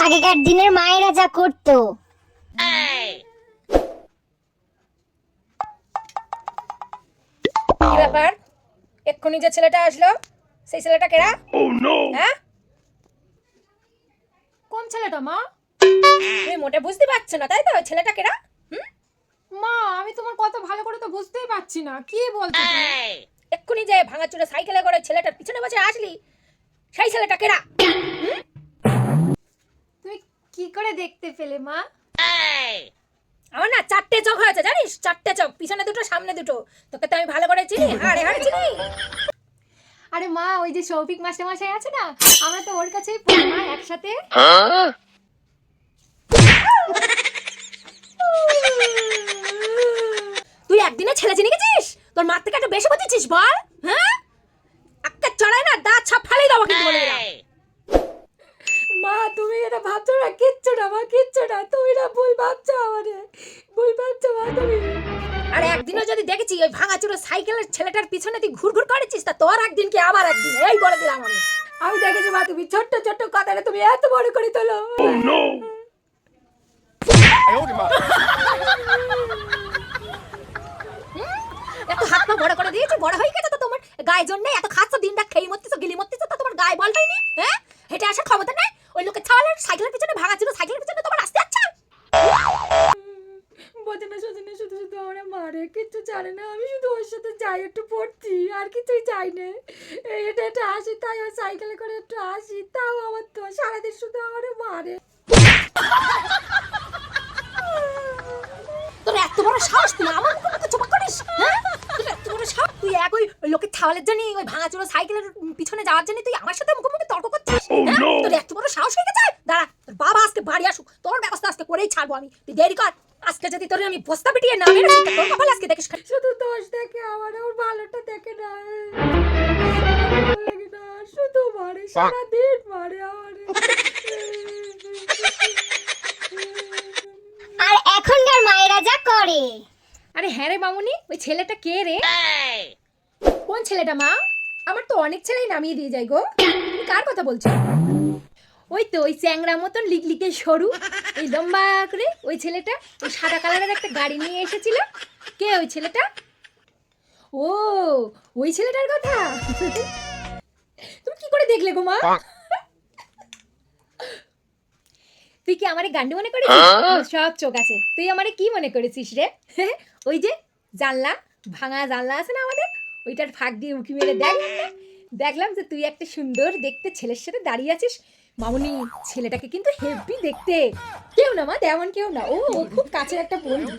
আগেকার দিনের মায়েরা যা করতো। কি ব্যাপার? এক্ষুনি যে ছেলেটা আসলো সেই ছেলেটা কেরা? হ্যাঁ, কোন ছেলেটা মা? তুমি মোটে বুঝতে পারছো না তাই তো? ছেলেটা কেরা? মা আমি তোমার কথা ভালো করে তো বুঝতেই পারছি না, কি বলছো তুমি? এক্ষুনি যে ভাঙাচোরা সাইকেলে করে ছেলেটার পিছনে বসে আসলি সেই ছেলেটা কেরা? তুমি কি করে দেখতে পেলে মা? আমার না চারটে চোখ হয়েছে জানিস, চারটে চোখ, পিছনে দুটো সামনে দুটো। তোকে তো আমি ভালো করে চিনি, হাড়ে হাড়ে চিনি। আরে মা, ওই যে শৌভিক মাস্টারমশাই আছে না, আমরা তো ওর কাছেই পড়ি মা একসাথে। তুই একদিনে ছেলে চিনি গেছিস? তোর মার থেকে একটু বেশি বুঝেছিস বল? হ্যাঁ, একটা চড়াই না দাঁত ছাপ ফেলেই দেবো কিন্তু বলে দিলাম। মা তুমি এটা ভাবছো না, কিচ্ছু না মা, কিচ্ছু না, তুমি না ভুল ভাবছো, আমারে ভুল ভাবছো মা তুমি। আর একদিনও যদি দেখেছি ওই ভাঙাচুরো সাইকেলের ছেলেটার পিছনে তুই ঘুরঘুর করেছিস, তা তোর একদিন কি আবার একদিন, এই বলে দিলাম আমি। আমি দেখেছি মা, তুমি ছোট্ট ছোট্ট কথাটা তুমি এত বড় করে তোলো। এত হাত পা বড় করে দিয়েছি, বড় হয়ে গেছে তো তোমার গায়ে জন্য এত খাচ্ছ, দিন রাত খেয়ে মরতেছো, গিলি মরতেছো, তো তোমার গায়ে বল হয়নি? হ্যাঁ, হেঁটে আসার ক্ষমতা নাই? ওই লোকের ছাওয়ালের সাইকেলের পিছনে ভাঙাচুরো সাইকেলের পিছনে তোমার আসতে আচ্ছা। বোঝে না সোজে না, শুধু শুধু আমার মারে, কিচ্ছু জানে না। আমি শুধু ওর সাথে যাই, একটু পড়ছি, আর কিছুই চাই না। এটা এটা আসি, তাই ওই সাইকেলে করে একটু আসি, তাও আমার তো সারাদিন শুধু আমার মারে। তোর এত বড় সাহস, তুই আমার মুখে মুখে চোপা করিস? হ্যাঁ, তোর এত বড় সাহস, তুই এক ওই লোকের ছাওয়ালের জন্য, ওই ভাঙাচুরো সাইকেলের পিছনে যাওয়ার জন্য তুই আমার সাথে মুখে মুখে তর্ক করছিস? হ্যাঁ, তোর এত বড় সাহস হয়ে গেছে? দাঁড়া, তোর বাবা আজকে বাড়ি আসুক, তোর ব্যবস্থা আজকে করেই ছাড়বো আমি। তুই দেরি কর, আজকে যদি তোরে আমি বস্তা পিটিয়ে না মেরে তোর কপাল আজকে দেখিস। শুধু দোষ দেখে আমার, ওর ভালোটা দেখে না, লাগে না, শুধু মারে, সারাদিন মারে আমার। আর এখনকার মায়েরা যা করে। আরে হ্যাঁ রে মামুনি, ওই ছেলেটা কে রে? কোন ছেলেটা মা? আমার তো অনেক ছেলেই নামিয়ে দিয়ে যায় গো। তুমি কার কথা বলছো? ওই তো ওই চ্যাংড়া মতন লিকলিকে সরু, এই লম্বা করে ওই ছেলেটা, ওই সাদা কালারের একটা গাড়ি নিয়ে এসেছিল। কে ওই ছেলেটা? ও, ওই ছেলেটার কথা তুমি কি করে দেখলে গো মা? তুই কি আমারে গান্ডু মনে করেছিস? সব চোখ আছে, তুই আমারে কি মনে করেছিস রে? ওই যে জানলা, ভাঙা জানলা আছে না আমাদের, ওইটার ফাঁক দিয়ে উঁকি মেরে দেখলাম যে তুই একটা সুন্দর দেখতে ছেলের সাথে দাঁড়িয়ে আছিস। মামুনি, ছেলেটাকে কিন্তু হেভি দেখতে। কেউ না মা, তেমন কেউ না, ও ও খুব কাছের একটা বন্ধু।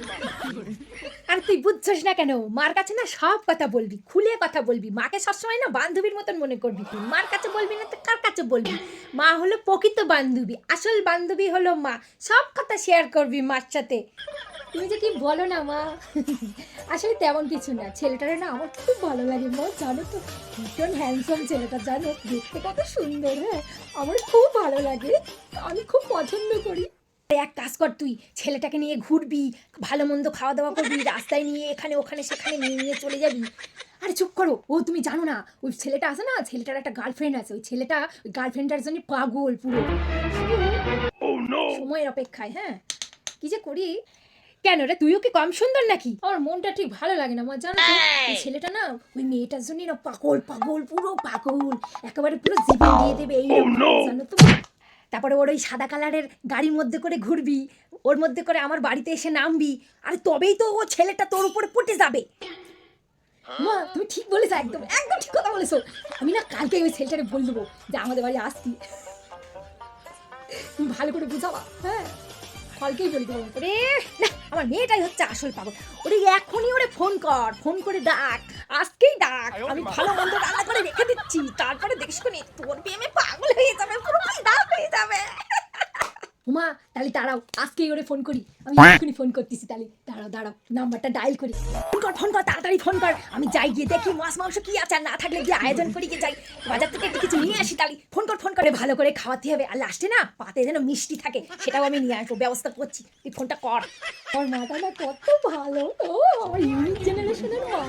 আর তুই বুঝছিস না কেন? মার কাছে না সব কথা বলবি, খুলে কথা বলবি। মাকে সবসময় না বান্ধবীর মতন মনে করবি তুই। মার কাছে বলবি না তো কার কাছে বলবি? মা হলো প্রকৃত বান্ধবী, আসল বান্ধবী হলো মা। সব কথা শেয়ার করবি মার সাথে। তুমি যে কি বলো না মা, আসলে তেমন কিছু না, ছেলেটারে না আমার খুব ভালো লাগে মা, জানো তো, ভীষণ হ্যান্ডসাম ছেলেটা, জানো দেখতে কত সুন্দর। হ্যাঁ, আমার খুব ভালো লাগে, আমি খুব পছন্দ করি। এক কাজ কর, তুই ছেলেটাকে নিয়ে ঘুরবি, ভালো মন্দ খাওয়া দাওয়া করবি, রাস্তায় নিয়ে এখানে ওখানে সেখানে নিয়ে নিয়ে চলে যাবি। আরে চুপ করো, ও তুমি জানো না, ওই ছেলেটা আছে না, ছেলেটার একটা গার্লফ্রেন্ড আছে, ওই ছেলেটা ওই গার্লফ্রেন্ডটার জন্য পাগল পুরো, সময়ের অপেক্ষায়। হ্যাঁ, কি যে করি। কেন রে, তুইও কি কম সুন্দর নাকি? আমার মনটা ঠিক ভালো লাগে না মা, জানো তো, এই ছেলেটা না ওই মেয়েটার জন্য না পাগল পাগল, পুরো পাগল, একেবারে পুরো জীবন দিয়ে দেবে এই জানো তো। তারপরে ওর ওই সাদা কালারের গাড়ির মধ্যে করে ঘুরবি, ওর মধ্যে করে আমার বাড়িতে এসে নামবি, আরে তবেই তো ও ছেলেটা তোর উপরে পটে যাবে। মা তুমি ঠিক বলেছো, একদম একদম ঠিক কথা বলেছো। আমি না কালকে ওই ছেলেটাকে বল দেবো যে আমাদের বাড়ি আসতি, তুমি ভালো করে বুঝাবা। হ্যাঁ, কালকেই বলে দেবো। রে না, আমার মেয়েটাই হচ্ছে আসল পাগল। ওরে এখনই ওরে ফোন কর, ফোন করে ডাক, আজকেই ডাক, আমি ভালো মন্দ রান্না করে রেখে দিচ্ছি, তারপরে দেখিস কোনি তোর প্রেমে পাগল হয়ে যাবে, পুরো ফিদা হয়ে যাবে। উমা তাহলে দাঁড়াও, আজকেই ওরে ফোন করি, আমি এক্ষুনি ফোন করতেছি, তাহলে দাঁড়াও দাঁড়াও, নাম্বারটা ডায়াল করি। ফোন কর তাড়াতাড়ি ফোন কর, আমি যাই গিয়ে দেখি মাছ মাংস কি আছে, আর না থাকলে গিয়ে আয়োজন করি, গিয়ে যাই বাজার থেকে একটু কিছু নিয়ে আসি। তাহলে ফোন করে ভালো করে খাওয়াতে হবে, আর লাস্টে না পাতে যেন মিষ্টি থাকে, সেটাও আমি নিয়ে আসবো, ব্যবস্থা করছি, তুই ফোনটা কর। আমার মাটা না কত ভালো, ও আমার ইউনিক জেনারেশনের মা।